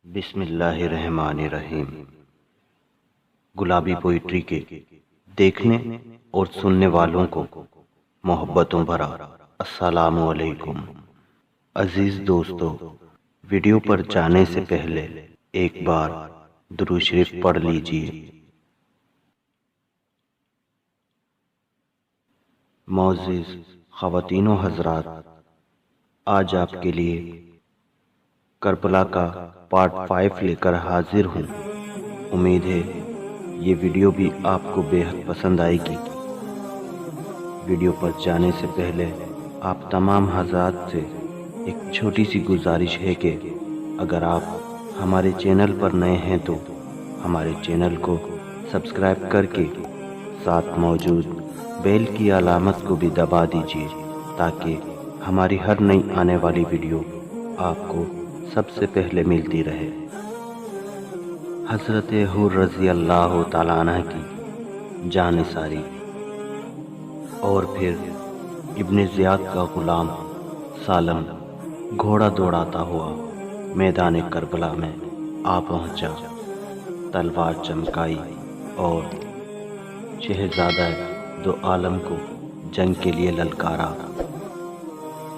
بسم اللہ الرحمن الرحیم۔ گلابی پوئٹری کے دیکھنے اور سننے والوں کو محبتوں بھرا السلام علیکم۔ عزیز دوستو، ویڈیو پر جانے سے پہلے ایک بار درود شریف پڑھ لیجئے۔ معزز خواتین و حضرات، آج آپ کے لیے کربلا کا پارٹ 5 لے کر حاضر ہوں۔ امید ہے یہ ویڈیو بھی آپ کو بے حد پسند آئے گی۔ ویڈیو پر جانے سے پہلے آپ تمام حضرات سے ایک چھوٹی سی گزارش ہے کہ اگر آپ ہمارے چینل پر نئے ہیں تو ہمارے چینل کو سبسکرائب کر کے ساتھ موجود بیل کی علامت کو بھی دبا دیجیے تاکہ ہماری ہر نئی آنے والی ویڈیو آپ کو سب سے پہلے ملتی رہے۔ حضرت حور رضی اللہ تعالیٰ عنہ کی جانثاری اور پھر ابن زیاد کا غلام سالم گھوڑا دوڑاتا ہوا میدان کربلا میں آ پہنچا، تلوار چمکائی اور شہزادہ دو عالم کو جنگ کے لیے للکارا۔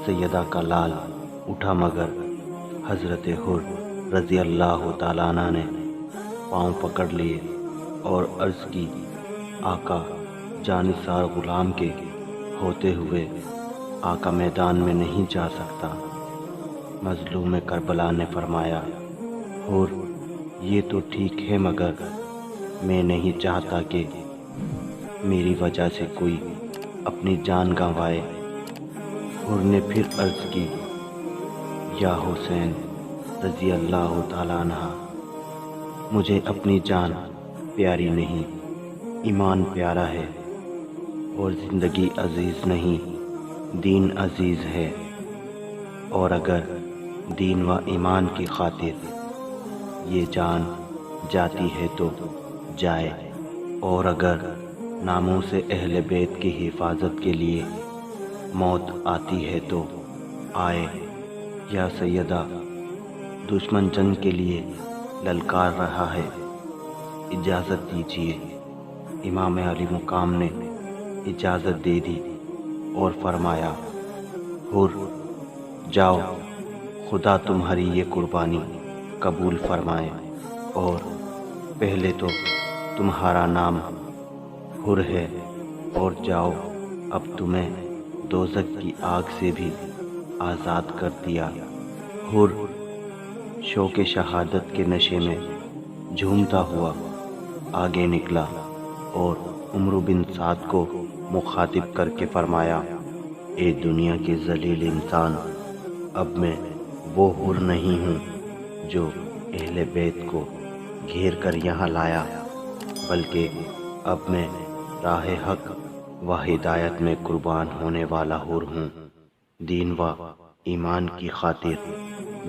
سیدہ کا لال اٹھا مگر حضرت حور رضی اللہ تعالیٰ عنہ نے پاؤں پکڑ لیے اور عرض کی، آقا جانثار غلام کے ہوتے ہوئے آقا میدان میں نہیں جا سکتا۔ مظلوم کربلا نے فرمایا، حور یہ تو ٹھیک ہے مگر میں نہیں چاہتا کہ میری وجہ سے کوئی اپنی جان گنوائے۔ حور نے پھر عرض کی، یا حسین رضی اللہ تعالیٰ عنہ، مجھے اپنی جان پیاری نہیں، ایمان پیارا ہے، اور زندگی عزیز نہیں، دین عزیز ہے، اور اگر دین و ایمان کی خاطر یہ جان جاتی ہے تو جائے، اور اگر ناموس اہل بیت کی حفاظت کے لیے موت آتی ہے تو آئے۔ یا سیدہ، دشمن جنگ کے لیے للکار رہا ہے، اجازت دیجیے۔ امام علی مقام نے اجازت دے دی اور فرمایا، حور جاؤ، خدا تمہاری یہ قربانی قبول فرمائے، اور پہلے تو تمہارا نام حور ہے، اور جاؤ، اب تمہیں دوزخ کی آگ سے بھی آزاد کر دیا۔ حور شوق شہادت کے نشے میں جھومتا ہوا آگے نکلا اور عمر بن سعد کو مخاطب کر کے فرمایا، اے دنیا کے ذلیل انسان، اب میں وہ حور نہیں ہوں جو اہل بیت کو گھیر کر یہاں لایا، بلکہ اب میں راہ حق و ہدایت میں قربان ہونے والا حور ہوں، دین و ایمان کی خاطر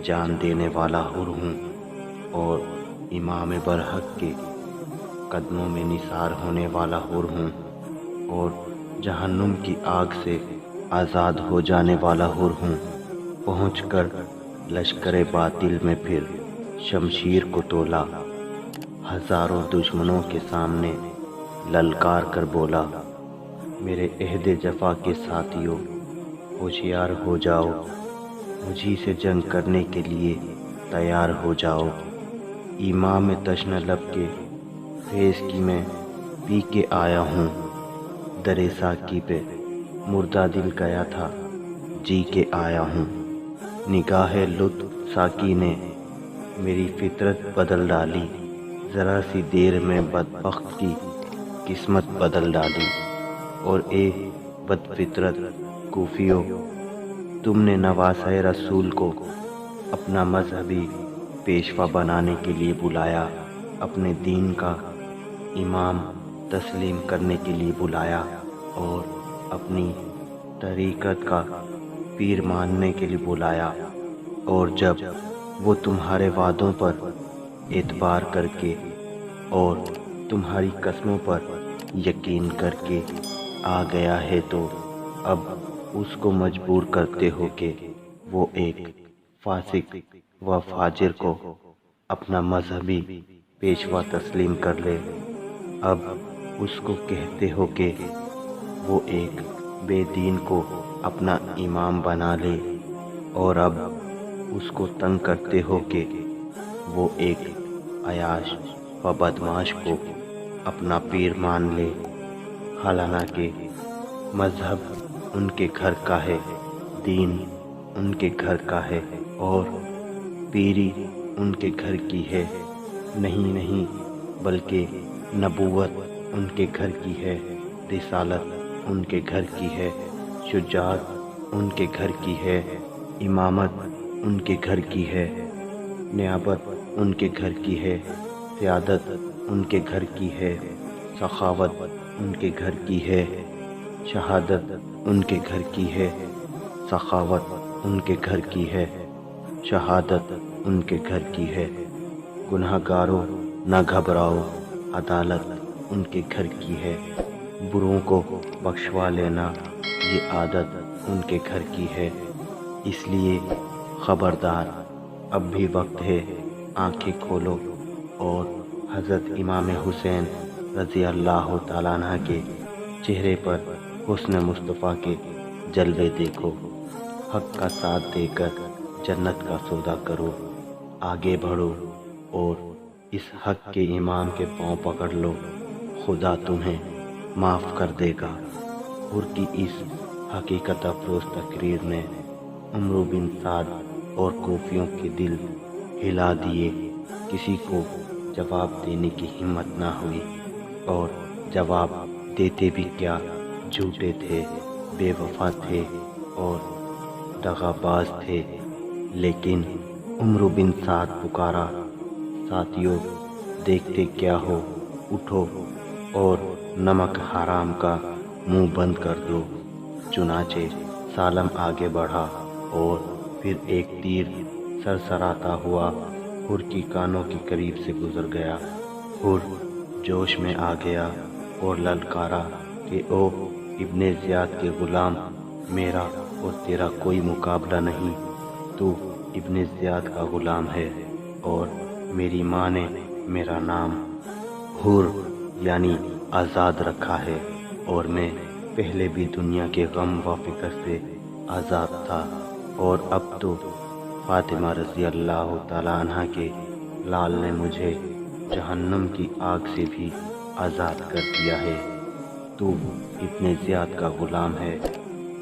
جان دینے والا حور ہوں، اور امام برحق کے قدموں میں نثار ہونے والا حور ہوں، اور جہنم کی آگ سے آزاد ہو جانے والا حور ہوں۔ پہنچ کر لشکر باطل میں پھر شمشیر کو تولا، ہزاروں دشمنوں کے سامنے للکار کر بولا، میرے عہد جفا کے ساتھیوں، ہوشیار ہو جاؤ، مجھی سے جنگ کرنے کے لیے تیار ہو جاؤ۔ امام تشنہ لب کے فیض کی میں پی کے آیا ہوں، در ساقی پہ مردہ دل گیا تھا، جی کے آیا ہوں۔ نگاہ لطف ساقی نے میری فطرت بدل ڈالی، ذرا سی دیر میں بدبخت کی قسمت بدل ڈالی۔ اور اے بد فطرت کوفیو، تم نے نواسۂ رسول کو اپنا مذہبی پیشوا بنانے کے لیے بلایا، اپنے دین کا امام تسلیم کرنے کے لیے بلایا، اور اپنی طریقت کا پیر ماننے کے لیے بلایا، اور جب وہ تمہارے وعدوں پر اعتبار کر کے اور تمہاری قسموں پر یقین کر کے آ گیا ہے تو اب اس کو مجبور کرتے ہو کہ وہ ایک فاسق و فاجر کو اپنا مذہبی پیشوا تسلیم کر لے، اب اس کو کہتے ہو کہ وہ ایک بے دین کو اپنا امام بنا لے، اور اب اس کو تنگ کرتے ہو کہ وہ ایک عیاش و بدمعاش کو اپنا پیر مان لے، حالانکہ مذہب ان کے گھر کا ہے، دین ان کے گھر کا ہے، اور پیری ان کے گھر کی ہے۔ نہیں، بلکہ نبوت ان کے گھر کی ہے، رسالت ان کے گھر کی ہے، شجاعت ان کے گھر کی ہے، امامت ان کے گھر کی ہے، نیابت ان کے گھر کی ہے، سیادت ان کے گھر کی ہے، سخاوت ان کے گھر کی ہے، شہادت ان کے گھر کی ہے، سخاوت ان کے گھر کی ہے، شہادت ان کے گھر کی ہے۔ گناہ گاروں نہ گھبراؤ، عدالت ان کے گھر کی ہے، بروں کو بخشوا لینا یہ عادت ان کے گھر کی ہے۔ اس لیے خبردار، اب بھی وقت ہے، آنکھیں کھولو اور حضرت امام حسین رضی اللہ تعالیٰ عنہ کے چہرے پر حسن مصطفیٰ کے جلوے دیکھو، حق کا ساتھ دے کر جنت کا سودا کرو، آگے بڑھو اور اس حق کے امام کے پاؤں پکڑ لو، خدا تمہیں معاف کر دے گا۔ حر کی اس حقیقت افروز تقریر نے عمرو بن سعد اور کوفیوں کے دل ہلا دیے۔ کسی کو جواب دینے کی ہمت نہ ہوئی، اور جواب دیتے بھی کیا، جھوٹے تھے، بے وفا تھے اور دغاباز تھے۔ لیکن عمرو بن سعد پکارا، ساتھیو دیکھتے کیا ہو، اٹھو اور نمک حرام کا منہ بند کر دو۔ چنانچہ سالم آگے بڑھا اور پھر ایک تیر سرسراتا ہوا حر کی کانوں کے قریب سے گزر گیا۔ حر جوش میں آ گیا اور للکارا کہ او ابن زیاد کے غلام، میرا اور تیرا کوئی مقابلہ نہیں، تو ابن زیاد کا غلام ہے اور میری ماں نے میرا نام حر یعنی آزاد رکھا ہے، اور میں پہلے بھی دنیا کے غم و فکر سے آزاد تھا، اور اب تو فاطمہ رضی اللہ تعالیٰ عنہ کے لال نے مجھے جہنم کی آگ سے بھی آزاد کر دیا ہے۔ تو ابن زیاد کا غلام ہے،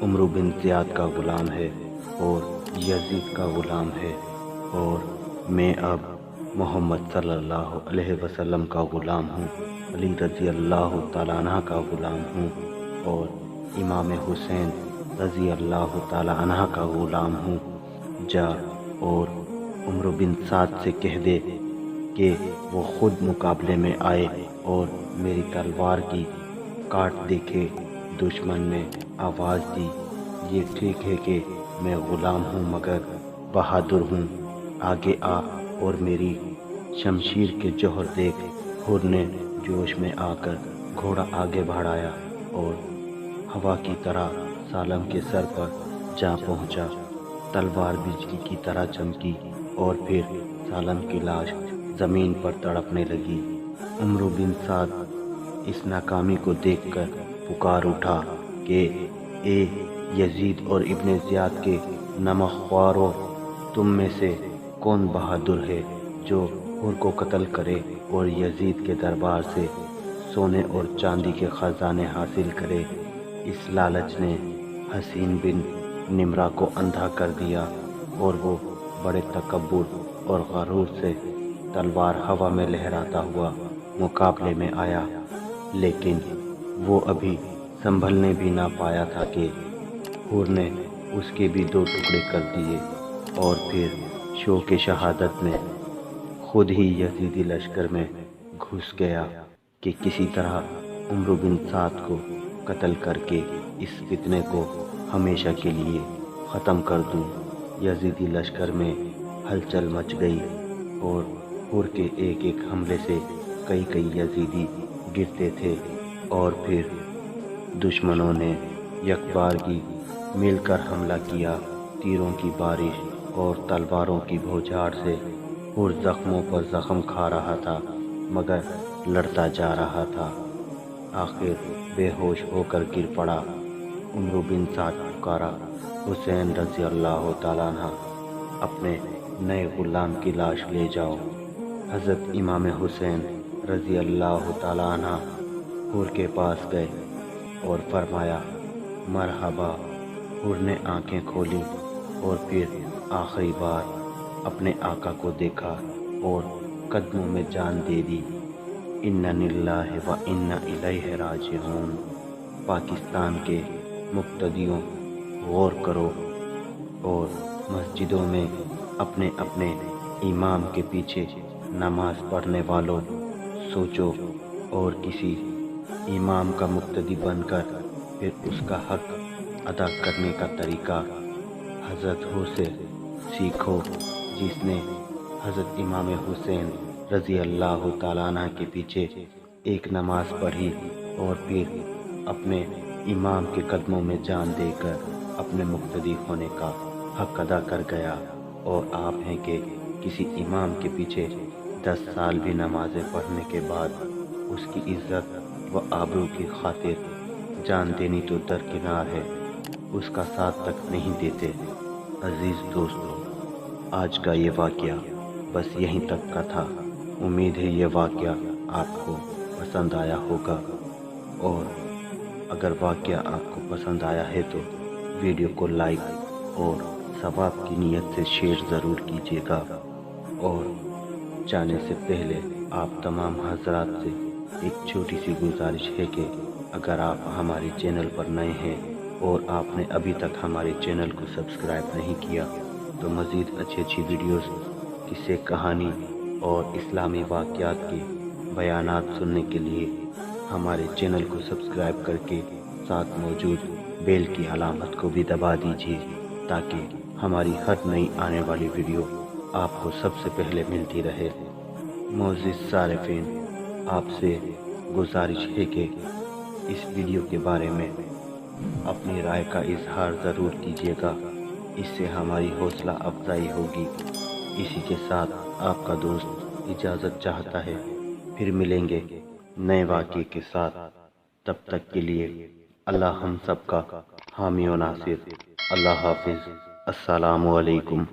عمرو بن زیاد کا غلام ہے اور یزید کا غلام ہے، اور میں اب محمد صلی اللہ علیہ وسلم کا غلام ہوں، علی رضی اللہ تعالیٰ عنہ کا غلام ہوں، اور امام حسین رضی اللہ تعالیٰ عنہ کا غلام ہوں۔ جا اور عمرو بن سعد سے کہہ دے کہ وہ خود مقابلے میں آئے اور میری تلوار کی کاٹ دیکھے۔ دشمن نے آواز دی، یہ ٹھیک ہے کہ میں غلام ہوں مگر بہادر ہوں، آگے آ اور میری شمشیر کے جوہر دیکھ۔ حر نے جوش میں آ کر گھوڑا آگے بڑھایا اور ہوا کی طرح سالم کے سر پر جا پہنچا۔ تلوار بجلی کی طرح چمکی اور پھر سالم کی لاش زمین پر تڑپنے لگی۔ عمرو بن سعد اس ناکامی کو دیکھ کر پکار اٹھا کہ اے یزید اور ابن زیاد کے نمک خوارو، تم میں سے کون بہادر ہے جو حر کو قتل کرے اور یزید کے دربار سے سونے اور چاندی کے خزانے حاصل کرے؟ اس لالچ نے حسین بن نمرہ کو اندھا کر دیا اور وہ بڑے تکبر اور غرور سے تلوار ہوا میں لہراتا ہوا مقابلے میں آیا، لیکن وہ ابھی سنبھلنے بھی نہ پایا تھا کہ حر نے اس کے بھی 2 ٹکڑے کر دیے، اور پھر شوق شہادت میں خود ہی یزیدی لشکر میں گھس گیا کہ کسی طرح عمرو بن سعد کو قتل کر کے اس فتنے کو ہمیشہ کے لیے ختم کر دوں۔ یزیدی لشکر میں ہلچل مچ گئی اور حر کے ایک ایک حملے سے کئی یزیدی گرتے تھے، اور پھر دشمنوں نے یکبارگی مل کر حملہ کیا۔ تیروں کی بارش اور تلواروں کی بھوچھار سے اور زخموں پر زخم کھا رہا تھا مگر لڑتا جا رہا تھا۔ آخر بے ہوش ہو کر گر پڑا۔ عمرو بن سعد پکارا، حسین رضی اللہ تعالیٰ عنہ، اپنے نئے غلام کی لاش لے جاؤ۔ حضرت امام حسین رضی اللہ تعالیٰ عنہ حور کے پاس گئے اور فرمایا، مرحبا۔ حور نے آنکھیں کھولی اور پھر آخری بار اپنے آقا کو دیکھا اور قدموں میں جان دے دی۔ انا للہ و انا الیہ راجعون۔ پاکستان کے مقتدیوں، غور کرو اور مسجدوں میں اپنے اپنے امام کے پیچھے نماز پڑھنے والوں، سوچو اور کسی امام کا مقتدی بن کر پھر اس کا حق ادا کرنے کا طریقہ حضرت حور سے سیکھو، جس نے حضرت امام حسین رضی اللہ تعالیٰ عنہ کے پیچھے ایک نماز پڑھی اور پھر اپنے امام کے قدموں میں جان دے کر اپنے مقتدی ہونے کا حق ادا کر گیا۔ اور آپ ہیں کہ کسی امام کے پیچھے 10 سال بھی نمازیں پڑھنے کے بعد اس کی عزت و آبرو کی خاطر جان دینی تو درکنار ہے، اس کا ساتھ تک نہیں دیتے۔ عزیز دوستو، آج کا یہ واقعہ بس یہیں تک کا تھا۔ امید ہے یہ واقعہ آپ کو پسند آیا ہوگا، اور اگر واقعہ آپ کو پسند آیا ہے تو ویڈیو کو لائک اور ثواب کی نیت سے شیئر ضرور کیجیے گا۔ اور جانے سے پہلے آپ تمام حضرات سے ایک چھوٹی سی گزارش ہے کہ اگر آپ ہمارے چینل پر نئے ہیں اور آپ نے ابھی تک ہمارے چینل کو سبسکرائب نہیں کیا تو مزید اچھی ویڈیوز، قصے، کہانی اور اسلامی واقعات کے بیانات سننے کے لیے ہمارے چینل کو سبسکرائب کر کے ساتھ موجود بیل کی علامت کو بھی دبا دیجیے، تاکہ ہماری ہر نئی آنے والی ویڈیو آپ کو سب سے پہلے ملتی رہے۔ معزز صارفین، آپ سے گزارش ہے کہ اس ویڈیو کے بارے میں اپنی رائے کا اظہار ضرور کیجیے گا، اس سے ہماری حوصلہ افزائی ہوگی۔ اسی کے ساتھ آپ کا دوست اجازت چاہتا ہے، پھر ملیں گے نئے واقعے کے ساتھ۔ تب تک کے لیے اللہ ہم سب کا حامی و ناصر۔ اللہ حافظ۔ السلام علیکم۔